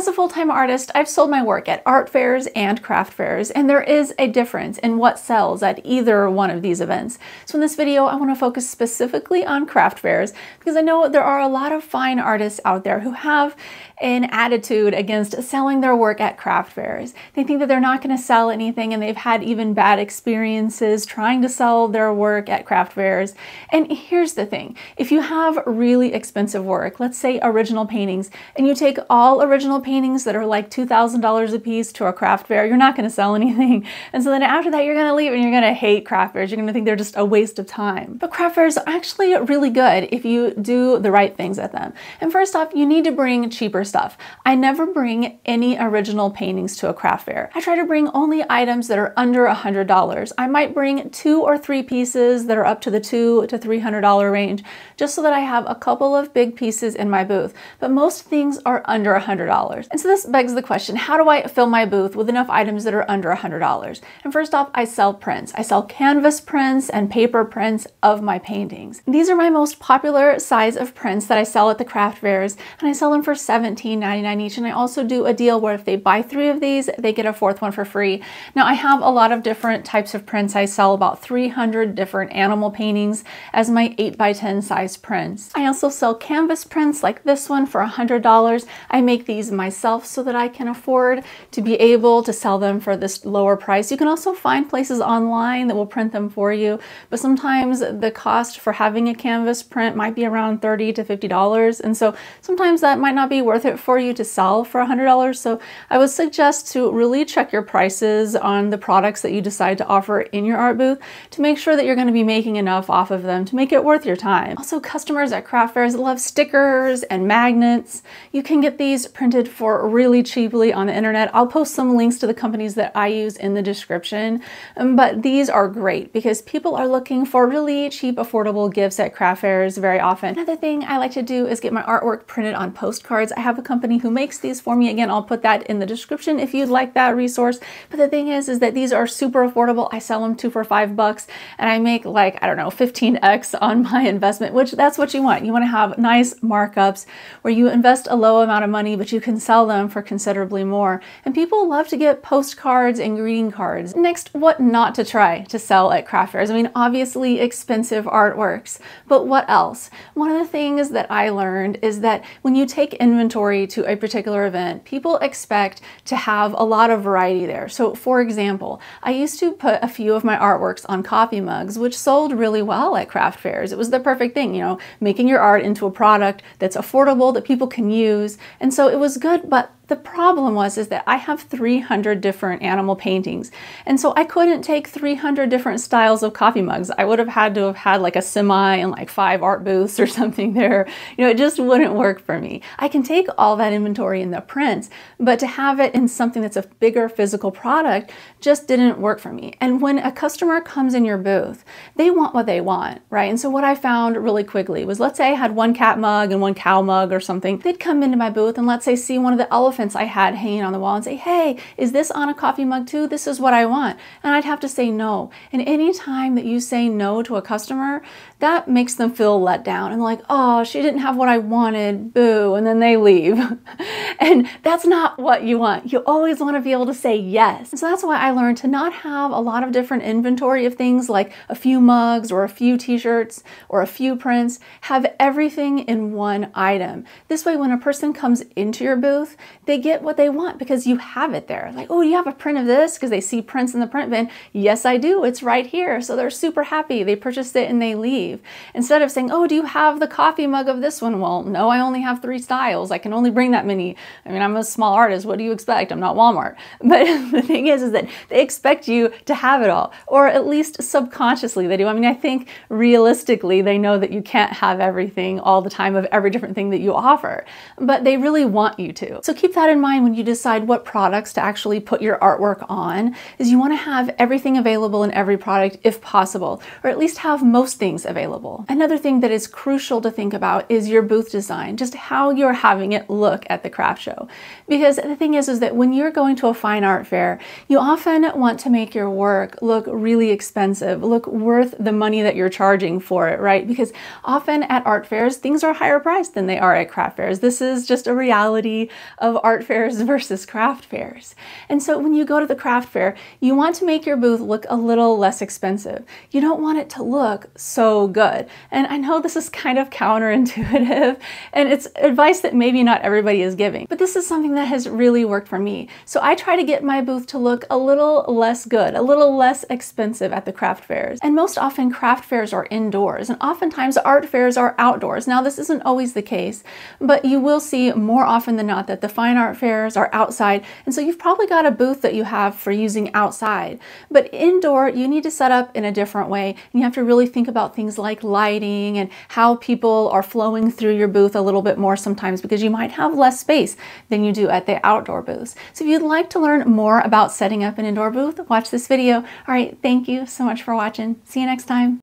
As a full-time artist, I've sold my work at art fairs and craft fairs, and there is a difference in what sells at either one of these events. So in this video, I want to focus specifically on craft fairs because I know there are a lot of fine artists out there who have an attitude against selling their work at craft fairs. They think that they're not going to sell anything, and they've had even bad experiences trying to sell their work at craft fairs. And here's the thing, if you have really expensive work, let's say original paintings, and you take all original paintings that are like $2,000 a piece to a craft fair, you're not going to sell anything. And so then after that, you're going to leave and you're going to hate craft fairs. You're going to think they're just a waste of time. But craft fairs are actually really good if you do the right things at them. And first off, you need to bring cheaper stuff. I never bring any original paintings to a craft fair. I try to bring only items that are under $100. I might bring 2 or 3 pieces that are up to the $200 to $300 range, just so that I have a couple of big pieces in my booth. But most things are under $100. And so this begs the question, how do I fill my booth with enough items that are under $100? And first off, I sell prints. I sell canvas prints and paper prints of my paintings. These are my most popular size of prints that I sell at the craft fairs, and I sell them for $17.99 each. And I also do a deal where if they buy 3 of these, they get a 4th one for free. Now I have a lot of different types of prints. I sell about 300 different animal paintings as my 8x10 size prints. I also sell canvas prints like this one for $100. I make these myself so that I can afford to be able to sell them for this lower price. You can also find places online that will print them for you, but sometimes the cost for having a canvas print might be around $30 to $50, and so sometimes that might not be worth it for you to sell for $100. So I would suggest to really check your prices on the products that you decide to offer in your art booth to make sure that you're going to be making enough off of them to make it worth your time. Also, customers at craft fairs love stickers and magnets. You can get these printed for really cheaply on the internet. I'll post some links to the companies that I use in the description, but these are great because people are looking for really cheap, affordable gifts at craft fairs very often. Another thing I like to do is get my artwork printed on postcards. I have a company who makes these for me. Again, I'll put that in the description if you'd like that resource. But the thing is that these are super affordable. I sell them 2 for $5 and I make like, I don't know, 15x on my investment, which that's what you want. You want to have nice markups where you invest a low amount of money, but you can sell them for considerably more. And people love to get postcards and greeting cards. Next, what not to try to sell at craft fairs. I mean, obviously expensive artworks, but what else? One of the things that I learned is that when you take inventory to a particular event, people expect to have a lot of variety there. So for example, I used to put a few of my artworks on coffee mugs, which sold really well at craft fairs. It was the perfect thing, you know, making your art into a product that's affordable, that people can use. And so it was good, but the problem is that I have 300 different animal paintings. And so I couldn't take 300 different styles of coffee mugs. I would have had to have had like a semi and like 5 art booths or something there. You know, it just wouldn't work for me. I can take all that inventory in the prints, but to have it in something that's a bigger physical product just didn't work for me. And when a customer comes in your booth, they want what they want, right? And so what I found really quickly was, let's say I had 1 cat mug and 1 cow mug or something. They'd come into my booth and let's say see one of the elephants I had hanging on the wall and say, hey, is this on a coffee mug too? This is what I want. And I'd have to say no. And any time that you say no to a customer, that makes them feel let down and like, oh, she didn't have what I wanted, boo, and then they leave. And that's not what you want. You always want to be able to say yes. And so that's why I learned to not have a lot of different inventory of things like a few mugs or a few t-shirts or a few prints. Have everything in one item. This way, when a person comes into your booth, they get what they want because you have it there. Like, oh, you have a print of this? Because they see prints in the print bin. Yes, I do. It's right here. So they're super happy. They purchased it and they leave. Instead of saying, oh, do you have the coffee mug of this one? Well, no, I only have 3 styles. I can only bring that many. I mean, I'm a small artist. What do you expect? I'm not Walmart. But the thing is that they expect you to have it all, or at least subconsciously they do. I mean, I think realistically, they know that you can't have everything all the time of every different thing that you offer, but they really want you to. So keep that in mind when you decide what products to actually put your artwork on, is you want to have everything available in every product if possible, or at least have most things available. Another thing that is crucial to think about is your booth design, just how you're having it look at the craft show. Because the thing is that when you're going to a fine art fair, you often want to make your work look really expensive, look worth the money that you're charging for it, right? Because often at art fairs, things are higher priced than they are at craft fairs. This is just a reality of art fairs versus craft fairs. And so when you go to the craft fair, you want to make your booth look a little less expensive. You don't want it to look so good. And I know this is kind of counterintuitive, and it's advice that maybe not everybody is giving, but this is something that has really worked for me. So I try to get my booth to look a little less good, a little less expensive at the craft fairs. And most often craft fairs are indoors, and oftentimes art fairs are outdoors. Now this isn't always the case, but you will see more often than not that the fine art fairs are outside, and so you've probably got a booth that you have for using outside. But indoor, you need to set up in a different way, and you have to really think about things like lighting and how people are flowing through your booth a little bit more sometimes, because you might have less space than you do at the outdoor booths. So if you'd like to learn more about setting up an indoor booth, watch this video. All right, thank you so much for watching. See you next time.